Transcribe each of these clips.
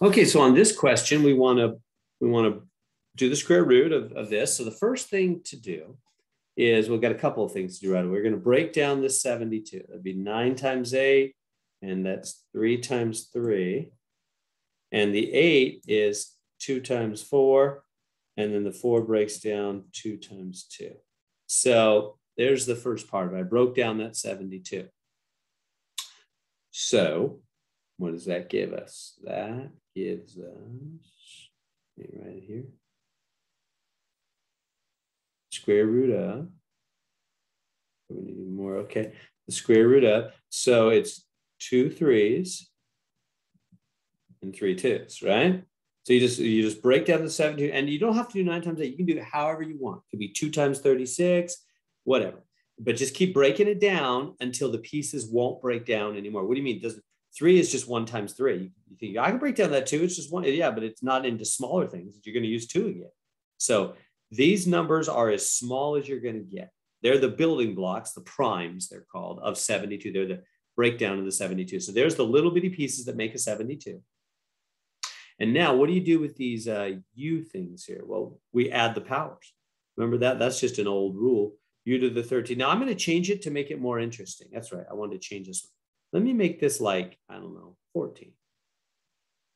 Okay, so on this question, we want to do the square root of this. So the first thing to do is we've got a couple of things to do right away. We're going to break down this 72. That'd be 9 times 8, and that's 3 times 3. And the 8 is 2 times 4, and then the 4 breaks down 2 times 2. So there's the first part of it. I broke down that 72. So what does that give us? That gives us, right here, square root of, we need more, okay, the square root of, so it's 2 3s and 3 2s, right? So you just break down the 72, and you don't have to do 9 times 8. You can do it however you want. It could be 2 times 36, whatever. But just keep breaking it down until the pieces won't break down anymore. What do you mean? 3 is just 1 times 3. You think, I can break down that 2. It's just 1. Yeah, but it's not into smaller things. You're going to use 2 again. So these numbers are as small as you're going to get. They're the building blocks, the primes, they're called, of 72. They're the breakdown of the 72. So there's the little bitty pieces that make a 72. And now what do you do with these u things here? Well, we add the powers. Remember that? That's just an old rule. U to the 13. Now I'm going to change it to make it more interesting. That's right. I wanted to change this one. Let me make this like, I don't know, 14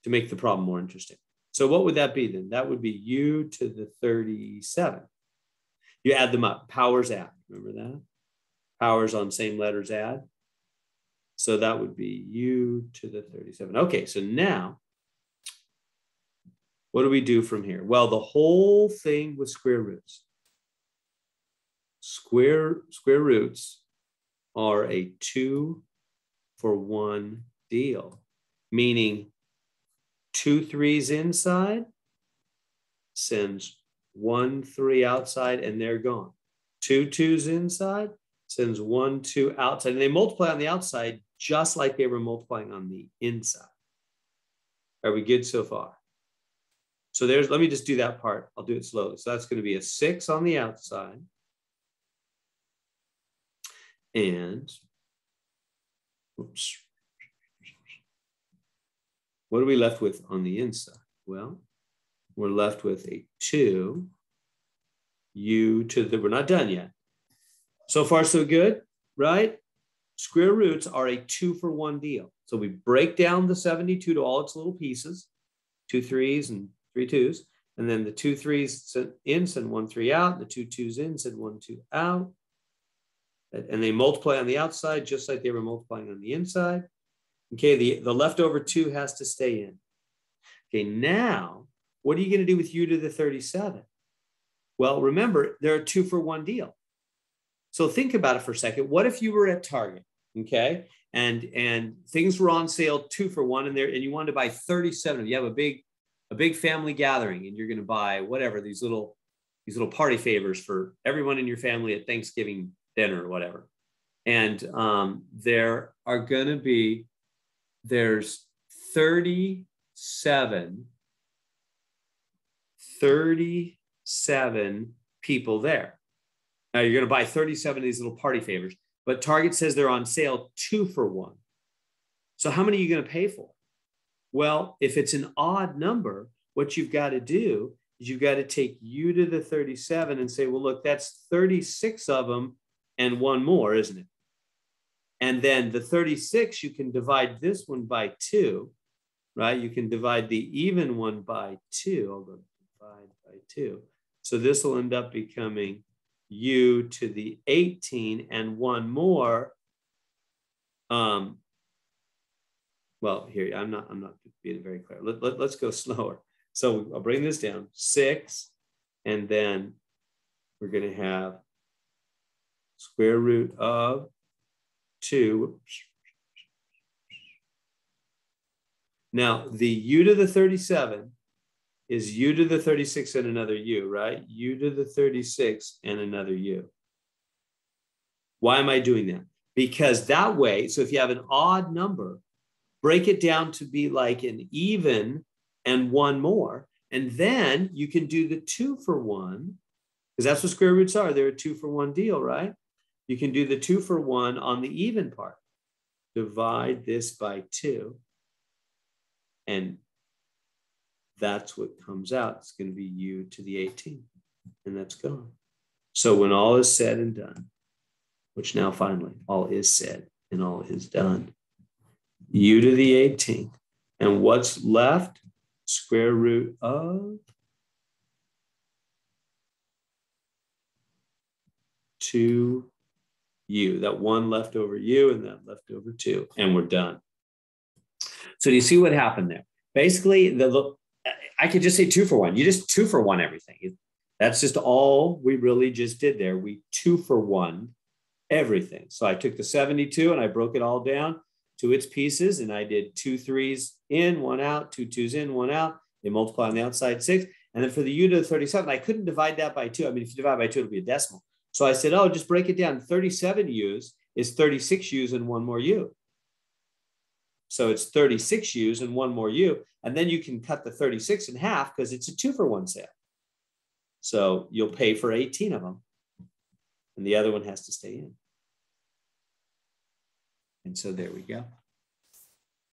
to make the problem more interesting. So what would that be then? That would be u to the 37. You add them up. Powers add. Remember that? Powers on same letters add. So that would be u to the 37. Okay, so now what do we do from here? Well, the whole thing with square roots. Square roots are a 2-for-1 deal, meaning 2 3s inside sends 1 3 outside, and they're gone. 2 2s inside sends 1 2 outside, and they multiply on the outside just like they were multiplying on the inside. Are we good so far? So let me just do that part. I'll do it slowly. So that's going to be a 6 on the outside. And, oops. What are we left with on the inside? Well, we're left with a 2 u to the, we're not done yet. So far, so good, right? Square roots are a 2-for-1 deal. So we break down the 72 to all its little pieces, 2 3s and 3 2s. And then the 2 3s in send 1 3 out. The 2 2s in send 1 2 out. And they multiply on the outside just like they were multiplying on the inside. Okay, the leftover 2 has to stay in. Okay, now, what are you going to do with u to the 37? Well, remember, they're a 2-for-1 deal. So think about it for a second. What if you were at Target, okay, and things were on sale 2-for-1, and you wanted to buy 37 of them. You have a big family gathering, and you're going to buy whatever, these little party favors for everyone in your family at Thanksgiving dinner or whatever. And there are going to be, there's 37 people there. Now you're going to buy 37 of these little party favors, but Target says they're on sale 2-for-1. So how many are you going to pay for? Well, if it's an odd number, what you've got to do is you've got to take u to the 37 and say, well, look, that's 36 of them and 1 more, isn't it? And then the 36, you can divide this one by 2, right? You can divide the even one by 2. I'll go divide by 2. So this will end up becoming u to the 18 and 1 more. Well, here, I'm not being very clear. Let's go slower. So I'll bring this down, 6, and then we're going to have square root of 2. Now, the u to the 37 is u to the 36 and another u, right? U to the 36 and another u. Why am I doing that? Because that way, so if you have an odd number, break it down to be like an even and 1 more, and then you can do the 2-for-1, because that's what square roots are. They're a 2-for-1 deal, right? You can do the 2-for-1 on the even part. Divide this by 2 and that's what comes out. It's going to be u to the 18th, and that's gone. So when all is said and done, which now finally all is said and all is done, u to the 18th. And what's left? Square root of 2u. That one left over u and that left over 2. And we're done. So do you see what happened there? Basically, I could just say 2 for 1. You just 2 for 1 everything. That's just all we really just did there. We 2 for 1 everything. So I took the 72 and I broke it all down to its pieces, and I did 2 3s in, 1 out, 2 2s in, 1 out. They multiply on the outside 6. And then for the u to the 37, I couldn't divide that by 2. I mean, if you divide by 2, it'll be a decimal. So I said, oh, just break it down. 37 u's is 36 u's and 1 more u. So it's 36 u's and 1 more u. And then you can cut the 36 in half because it's a 2 for 1 sale. So you'll pay for 18 of them. And the other one has to stay in. And so there we go.